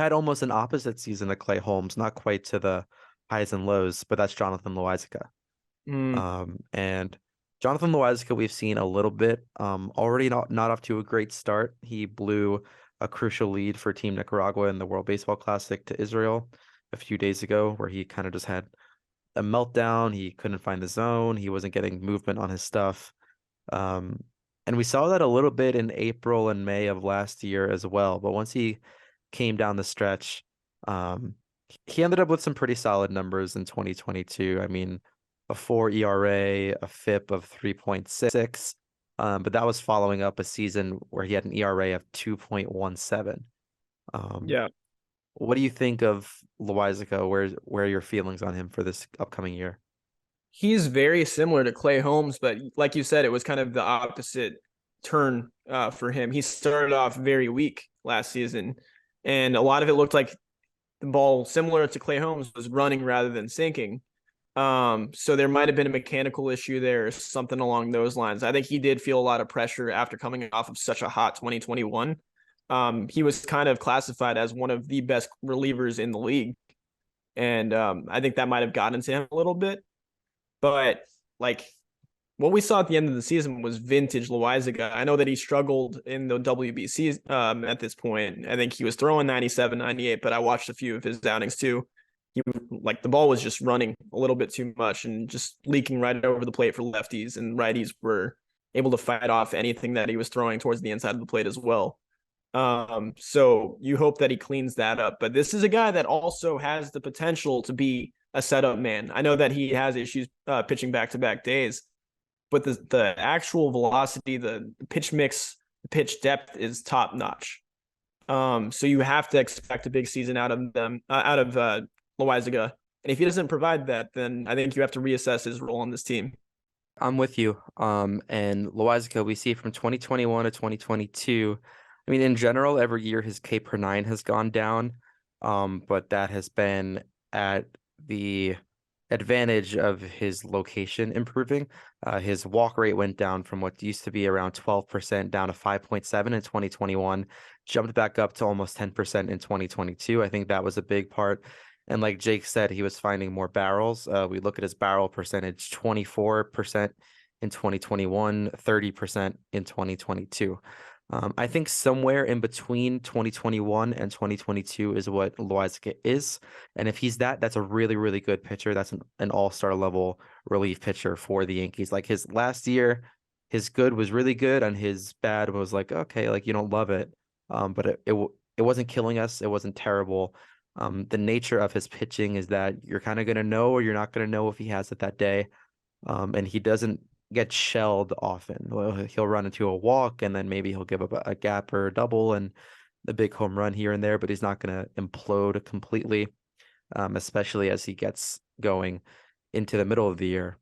had almost an opposite season of Clay Holmes, not quite to the highs and lows, but that's Jonathan Loaisiga. Mm, And Jonathan Loaisiga, we've seen a little bit. Already not off to a great start. He blew a crucial lead for Team Nicaragua in the World Baseball Classic to Israel a few days ago, where he kind of just had a meltdown. He couldn't find the zone. He wasn't getting movement on his stuff. Um, and we saw that a little bit in April and May of last year as well. But once he came down the stretch, um, he ended up with some pretty solid numbers in 2022. I mean, a 4 ERA, a FIP of 3.6. But that was following up a season where he had an ERA of 2.17. Um, yeah. what do you think of Loizaga? Where are your feelings on him for this upcoming year? He's very similar to Clay Holmes, but like you said, it was kind of the opposite turn for him. He started off very weak last season, and a lot of it looked like the ball, similar to Clay Holmes, was running rather than sinking. So there might have been a mechanical issue there, or something along those lines. I think he did feel a lot of pressure after coming off of such a hot 2021. He was kind of classified as one of the best relievers in the league, and I think that might have gotten to him a little bit. But like what we saw at the end of the season was vintage Loizaga. I know that he struggled in the WBC at this point. I think he was throwing 97, 98, but I watched a few of his outings too. He like the ball was just running a little bit too much and just leaking right over the plate for lefties, and righties were able to fight off anything that he was throwing towards the inside of the plate as well. So you hope that he cleans that up. But this is a guy that also has the potential to be a setup man. I know that he has issues pitching back to back days, but the actual velocity, the pitch mix, the pitch depth is top notch. So you have to expect a big season out of them, out of Loizaga. And if he doesn't provide that, then I think you have to reassess his role on this team. I'm with you. And Loizaga, we see from 2021 to 2022. I mean, in general, every year his K per nine has gone down. But that has been at the advantage of his location improving. His walk rate went down from what used to be around 12% down to 5.7 in 2021, jumped back up to almost 10% in 2022. I think that was a big part. And like Jake said, he was finding more barrels. We look at his barrel percentage, 24% in 2021, 30% in 2022. I think somewhere in between 2021 and 2022 is what Loizaga is. And if he's that, that's a really, really good pitcher. That's an all-star level relief pitcher for the Yankees. Like his last year, his good was really good and his bad was like, okay, like you don't love it. But it wasn't killing us. It wasn't terrible. The nature of his pitching is that you're kind of going to know or you're not going to know if he has it that day. And he doesn't get shelled often. Well, he'll run into a walk and then maybe he'll give up a gap or a double and a big home run here and there, but he's not going to implode completely, especially as he gets going into the middle of the year.